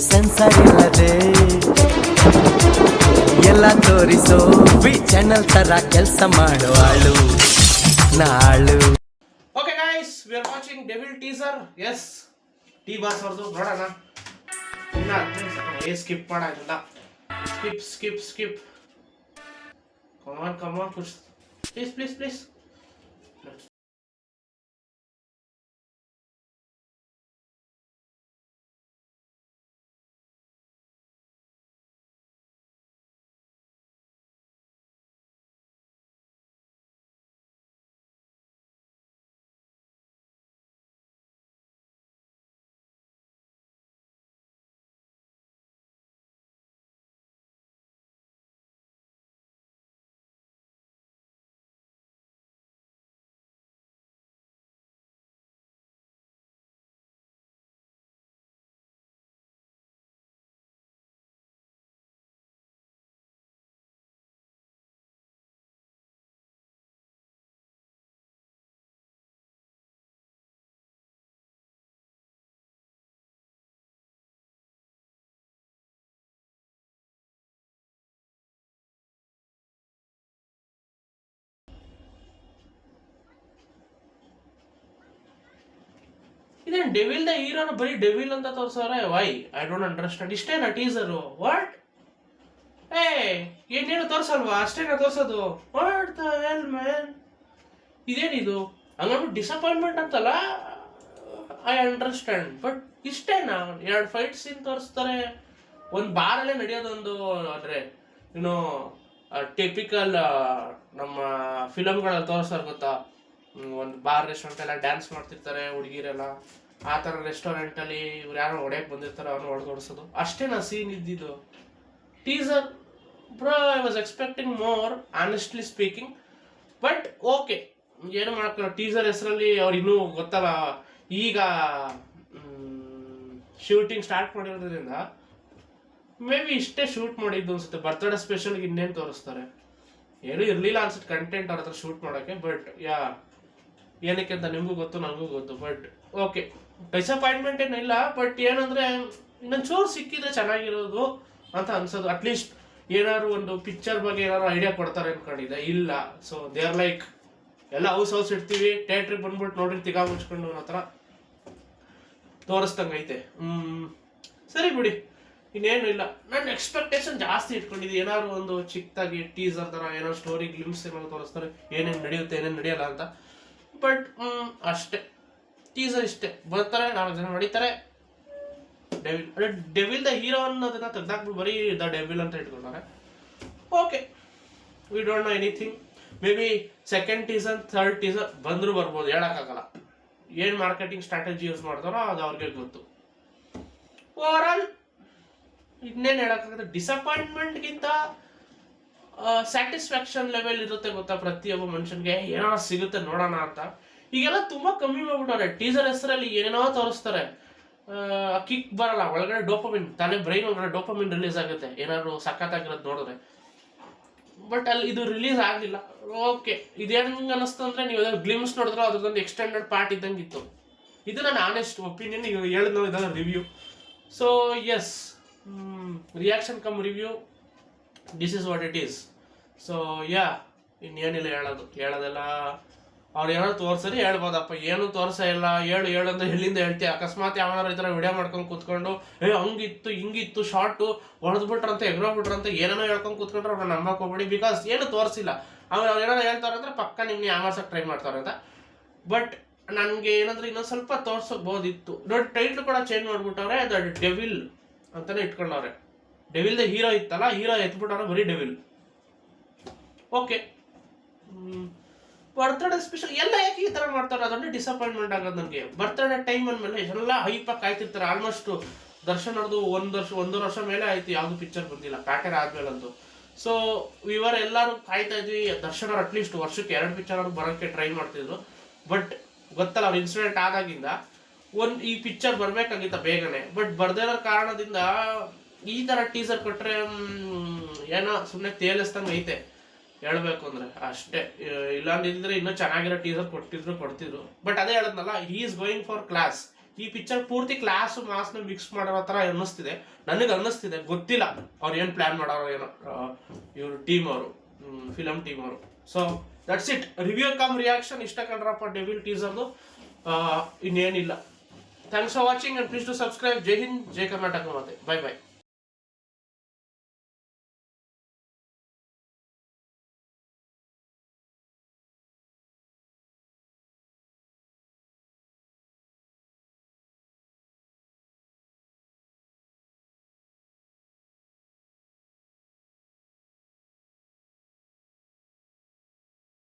Sensor ಇಲ್ಲದೆ ಎಲ್ಲ ತೋರಿಸೋ ವಿ ಚಾನಲ್ ತರ ಕೆಲಸ ಮಾಡುವಾಳು ನಾಳು. Okay guys, we are watching Devil teaser. Yes, D boss ಅವ್ರದ್ದು ನೋಡೋಣ. ಇನ್ನ 15 ಸೆಕೆಂಡ್ ಸ್ಕಿಪ್ ಮಾಡೋದಿಲ್ಲ. Skip come on push please. ಇದೇನು ಡೆವಿಲ್ ದ ಹೀರೋನ ಬರೀ ಡೆವಿಲ್ ಅಂತ ತೋರ್ಸವ್ರೆ? ವೈ? I don't understand. ಇಷ್ಟೇನಾ ಟೀಸರು? ವಾಟ್? ಏನೇನು ತೋರ್ಸಲ್ವಾ? ಅಷ್ಟೇನಾ ತೋರ್ಸೋದು? What the hell man? ಇದೇನಿದು? ಹಂಗಂದ್ಬಿಟ್ಟು ಡಿಸಪಾಯಿಂಟ್ಮೆಂಟ್ ಅಂತಲ್ಲ. ಐ ಅಂಡರ್ಸ್ಟ್ಯಾಂಡ್, ಬಟ್ ಇಷ್ಟೇನಾ? 2 ಫೈಟ್ ಸೀನ್ ತೋರಿಸ್ತಾರೆ, ಒಂದು ಬಾರಲ್ಲೇ ನಡೆಯೋದೊಂದು. ಅಂದರೆ ಏನು ಟಿಪಿಕಲ್ ನಮ್ಮ ಫಿಲಮ್ಗಳಲ್ಲಿ ತೋರಿಸ್ತಾರೆ ಗೊತ್ತಾ? ಒಂದು ಬಾರ್ ರೆಸ್ಟೋರೆಂಟ್ ಎಲ್ಲ ಡ್ಯಾನ್ಸ್ ಮಾಡ್ತಿರ್ತಾರೆ ಹುಡುಗಿರೆಲ್ಲ, ಆ ಥರ ರೆಸ್ಟೋರೆಂಟಲ್ಲಿ ಇವ್ರು ಯಾರೋ ಹೊಡೆಯಕ್ಕೆ ಬಂದಿರ್ತಾರೆ, ಅವ್ನು ಹೊಡೆದೋಡಿಸೋದು. ಅಷ್ಟೇನಾ ಸೀನ್ ಇದ್ದಿದ್ದು teaser? Bro, I was expecting more, honestly speaking. But okay, ಏನು ಮಾಡ್ಕೊಳ್ಳೋ. ಟೀಸರ್ ಹೆಸರಲ್ಲಿ ಅವ್ರು ಇನ್ನೂ ಗೊತ್ತಲ್ಲ, ಈಗ ಶೂಟಿಂಗ್ ಸ್ಟಾರ್ಟ್ ಮಾಡಿರೋದ್ರಿಂದ ಮೇ ಬಿ ಇಷ್ಟೇ ಶೂಟ್ ಮಾಡಿದ್ದು ಅನ್ಸುತ್ತೆ. ಬರ್ತ್ಡೇ ಸ್ಪೆಷಲ್ಗೆ ಇನ್ನೇನು ತೋರಿಸ್ತಾರೆ? ಏನೂ ಇರಲಿಲ್ಲ ಅನ್ಸುತ್ತೆ ಕಂಟೆಂಟ್ ಅವ್ರ ಹತ್ರ ಶೂಟ್ ಮಾಡೋಕ್ಕೆ. ಬಟ್ ಏನಕ್ಕೆ ಅಂತ ನಿಮಗೂ ಗೊತ್ತು, ನನಗೂ ಗೊತ್ತು. ಬಟ್ ಓಕೆ, ಡಿಸಪಾಯಿಂಟ್ಮೆಂಟ್ ಏನಿಲ್ಲ. ಬಟ್ ಏನಂದರೆ ಇನ್ನೊಂದು ಚೂರು ಸಿಕ್ಕಿದ್ರೆ ಚೆನ್ನಾಗಿರೋದು ಅಂತ ಅನ್ಸೋದು. ಅಟ್ಲೀಸ್ಟ್ ಏನಾದ್ರು ಒಂದು ಪಿಕ್ಚರ್ ಬಗ್ಗೆ ಏನಾದ್ರು ಐಡಿಯಾ ಕೊಡ್ತಾರೆ ಅನ್ಕೊಂಡಿದ್ದೆ. ಇಲ್ಲ. ಸೊ ದೇ ಆರ್ ಲೈಕ್ ಎಲ್ಲ ಹೌಸ್ ಇಡ್ತೀವಿ, ಥಿಯೇಟ್ರಿಗೆ ಬಂದ್ಬಿಟ್ಟು ನೋಡ್ರಿ ತಿಗಾ ಮುಚ್ಕೊಂಡು ಅನ್ನೋ ಥರ ತೋರಿಸ್ದಂಗೆ ಐತೆ. ಸರಿ ಬಿಡಿ, ಇನ್ನೇನು ಇಲ್ಲ. ನನ್ನ ಎಕ್ಸ್ಪೆಕ್ಟೇಷನ್ ಜಾಸ್ತಿ ಇಟ್ಕೊಂಡಿದ್ದೆ. ಏನಾದ್ರು ಒಂದು ಚಿಕ್ಕದಾಗಿ ಟೀಸರ್ ಥರ ಏನಾದ್ರು ಸ್ಟೋರಿ ಗ್ಲಿಮ್ಸ್ ಏನಾದ್ರು ತೋರಿಸ್ತಾರೆ, ಏನೇನು ನಡೆಯುತ್ತೆ ಏನೇನು ನಡೆಯಲ್ಲ ಅಂತ. ಬಟ್ ಅಷ್ಟೇ, ಟೀಸರ್ ಇಷ್ಟೇ. ಬರ್ತಾರೆ, 4 ಜನ ಹೊಡಿತಾರೆ. ಡೆವಿಲ್ ದ ಹೀರೋ ಅನ್ನೋದನ್ನ ತೆಗ್ದಾಕ್ಬಿಟ್ಟು ಬರೀ ದ ಡೆವಿಲ್ ಅಂತ ಇಟ್ಕೊಂಡಾರೆ. Okay, we don't know anything. May be second teaser, third teaser ಬಂದರೂ ಬರ್ಬೋದು, ಹೇಳೋಕ್ಕಾಗಲ್ಲ. ಏನು ಮಾರ್ಕೆಟಿಂಗ್ ಸ್ಟ್ರಾಟಜಿ ಯೂಸ್ ಮಾಡ್ತಾರೋ ಅದು ಅವ್ರಿಗೆ ಗೊತ್ತು. ಓವರ್ ಆಲ್ ಇನ್ನೇನು ಹೇಳೋಕ್ಕಾಗುತ್ತೆ. ಡಿಸಪಾಯಿಂಟ್ಮೆಂಟ್ಗಿಂತ ಸ್ಯಾಟಿಸ್ಫ್ಯಾಕ್ಷನ್ ಲೆವೆಲ್ ಇರುತ್ತೆ ಗೊತ್ತಾ ಪ್ರತಿಯೊಬ್ಬ ಮನುಷ್ಯನಿಗೆ. ಏನೋ ಸಿಗುತ್ತೆ ನೋಡೋಣ ಅಂತ. ಈಗೆಲ್ಲ ತುಂಬ ಕಮ್ಮಿ ಮಾಡ್ಬಿಟ್ಟವ್ರೆ. ಟೀಸರ್ ಹೆಸರಲ್ಲಿ ಏನೇನೋ ತೋರಿಸ್ತಾರೆ, ಕಿಕ್ ಬರಲ್ಲ. ಒಳಗಡೆ ಡೋಪಮಿನ್, ಬ್ರೈನ್ ಒಳಗಡೆ ಡೋಪಮಿನ್ ರಿಲೀಸ್ ಆಗುತ್ತೆ ಏನಾದ್ರು ಸಖತ್ತಾಗಿರೋದು ನೋಡಿದ್ರೆ. ಬಟ್ ಅಲ್ಲಿ ಇದು ರಿಲೀಸ್ ಆಗಲಿಲ್ಲ. ಓಕೆ, ಇದೇನು ಅನ್ನಿಸ್ತು ಅಂದರೆ, ನೀವು ಗ್ಲಿಮ್ಸ್ ನೋಡಿದ್ರೆ ಅದ್ರದ್ದೊಂದು ಎಕ್ಸ್ಟೆಂಡೆಡ್ ಪಾರ್ಟ್ ಇದ್ದಂಗೆ ಇತ್ತು. ಇದು ನನ್ನ ಆನೆಸ್ಟ್ ಒಪಿನಿಯನ್. ಈಗ ಹೇಳಿದ್ನೋ ಇದನ್ನು review. So yes, reaction cum review, this is what it is. So ಇನ್ನೇನಿಲ್ಲ ಹೇಳೋದೆಲ್ಲ ಅವ್ರು ಏನಾದ್ರು ತೋರ್ಸರಿ ಹೇಳ್ಬೋದಪ್ಪ. ಏನು ತೋರ್ಸ ಇಲ್ಲ, ಹೇಳು ಅಂತ ಎಲ್ಲಿಂದ ಹೇಳ್ತೀಯ? ಅಕಸ್ಮಾತ್ ಯಾವನಾರು ಈ ಥರ ವಿಡಿಯೋ ಮಾಡ್ಕೊಂಡು ಕೂತ್ಕೊಂಡು ಹಂಗಿತ್ತು ಹಿಂಗಿತ್ತು ಶಾರ್ಟು ಹೊಡೆದ್ಬಿಟ್ರಂತೆ ಎಗ್ರೋಗ್ಬಿಟ್ರಂತೆ ಏನೇನೋ ಹೇಳ್ಕೊಂಡು ಕೂತ್ಕೊಂಡ್ರೆ ಅವ್ರನ್ನ ನಂಬಕ್ಕೆ ಹೋಗ್ಬೇಡಿ. ಬಿಕಾಸ್ ಏನು ತೋರಿಸಿಲ್ಲ. ಆಮೇಲೆ ಅವ್ರು ಏನಾದ್ರು ಹೇಳ್ತಾರೆ ಅಂದರೆ ಪಕ್ಕ ನಿಮ್ಗೆ ಯಾಮಾರ್ಸಕ್ಕೆ ಟ್ರೈ ಮಾಡ್ತಾರೆ ಅಂತ. ಬಟ್ ನನಗೆ ಏನಂದ್ರೆ ಇನ್ನೊಂದು ಸ್ವಲ್ಪ ತೋರ್ಸೋಬೋದಿತ್ತು. ನೋಡಿ, ಟೈಟ್ಲ್ ಕೂಡ ಚೇಂಜ್ ಮಾಡ್ಬಿಟ್ಟವ್ರೆ. ದ ಡೆವಿಲ್ ಅಂತಾನೆ ಇಟ್ಕೊಂಡವ್ರೆ. ಡೆವಿಲ್ ದ ಹೀರೋ ಇತ್ತಲ್ಲ, ಹೀರೋ ಎತ್ಬಿಟ್ಟವ್ರೆ ಬರೀ ಡೆವಿಲ್. ಓಕೆ, ಬರ್ತ್ಡೇ ಸ್ಪೆಷಲ್ ಎಲ್ಲ ಯಾಕೆ ಈ ಥರ ಮಾಡ್ತಾರೆ? ಅದೊಂದು ಡಿಸಪಾಯಿಂಟ್ಮೆಂಟ್ ಆಗೋದು ನನಗೆ. ಬರ್ತ್ಡೇ ಟೈಮ್ ಅಂದಮೇಲೆ ಎಲ್ಲ ಹೈಪಾಗಿ ಕಾಯ್ತಿರ್ತಾರೆ. ಆಲ್ಮೋಸ್ಟ್ ದರ್ಶನ್ ಅವ್ರದ್ದು 1 ವರ್ಷ ಮೇಲೆ ಆಯ್ತು ಯಾವುದು ಪಿಕ್ಚರ್ ಬಂದಿಲ್ಲ, ಪ್ಯಾಟರ್ ಆದ್ಮೇಲಂತೂ. ಸೊ ಇವರು ಎಲ್ಲರೂ ಕಾಯ್ತಾ ಇದ್ವಿ, ದರ್ಶನ್ ಅವ್ರು ಅಟ್ಲೀಸ್ಟ್ ವರ್ಷಕ್ಕೆ 2 ಪಿಕ್ಚರ್ ಅವ್ರು ಬರೋಕ್ಕೆ ಟ್ರೈ ಮಾಡ್ತಿದ್ರು. ಬಟ್ ಗೊತ್ತಲ್ಲ, ಅವ್ರ ಇನ್ಸಿಡೆಂಟ್ ಆದಾಗಿಂದ ಈ ಪಿಕ್ಚರ್ ಬರಬೇಕಾಗಿತ್ತ ಬೇಗನೆ. ಬಟ್ ಬರ್ದೇ ಇರೋ ಕಾರಣದಿಂದ ಈ ಥರ ಟೀಸರ್ ಕೊಟ್ಟರೆ ಏನೋ ಸುಮ್ಮನೆ ತೇಲಿಸ್ದಂಗೆ ಐತೆ ಹೇಳ್ಬೇಕು ಅಂದರೆ ಅಷ್ಟೇ. ಇಲ್ಲಾಂದಿದ್ರೆ ಇನ್ನೂ ಚೆನ್ನಾಗಿರೋ ಟೀಸರ್ ಕೊಡ್ತಿದ್ರು. ಬಟ್ ಅದೇ ಹೇಳದ್ನಲ್ಲ, he is going for class. ಈ ಪಿಕ್ಚರ್ ಪೂರ್ತಿ ಕ್ಲಾಸ್ ಮಾಸ್ನ ಮಿಕ್ಸ್ ಮಾಡೋ ತರ ಅನ್ನಿಸ್ತಿದೆ, ನನಗೆ ಅನ್ನಿಸ್ತಿದೆ, ಗೊತ್ತಿಲ್ಲ ಅವ್ರು ಏನು ಪ್ಲಾನ್ ಮಾಡೋರು ಏನೋ ಇವರು ಟೀಮ್ ಅವರು, ಫಿಲಮ್ ಟೀಮ್ ಅವರು. So that's it, review cum reaction ಇಷ್ಟ ಕಂಡ್ರಪ್ಪ ಡೆವಿಲ್ ಟೀಸರ್ದು, ಇನ್ನೇನಿಲ್ಲ. Thanks for watching and please to subscribe. Jai Hind, Jai Karnataka, ಮತ್ತೆ ಬೈ ಬೈ.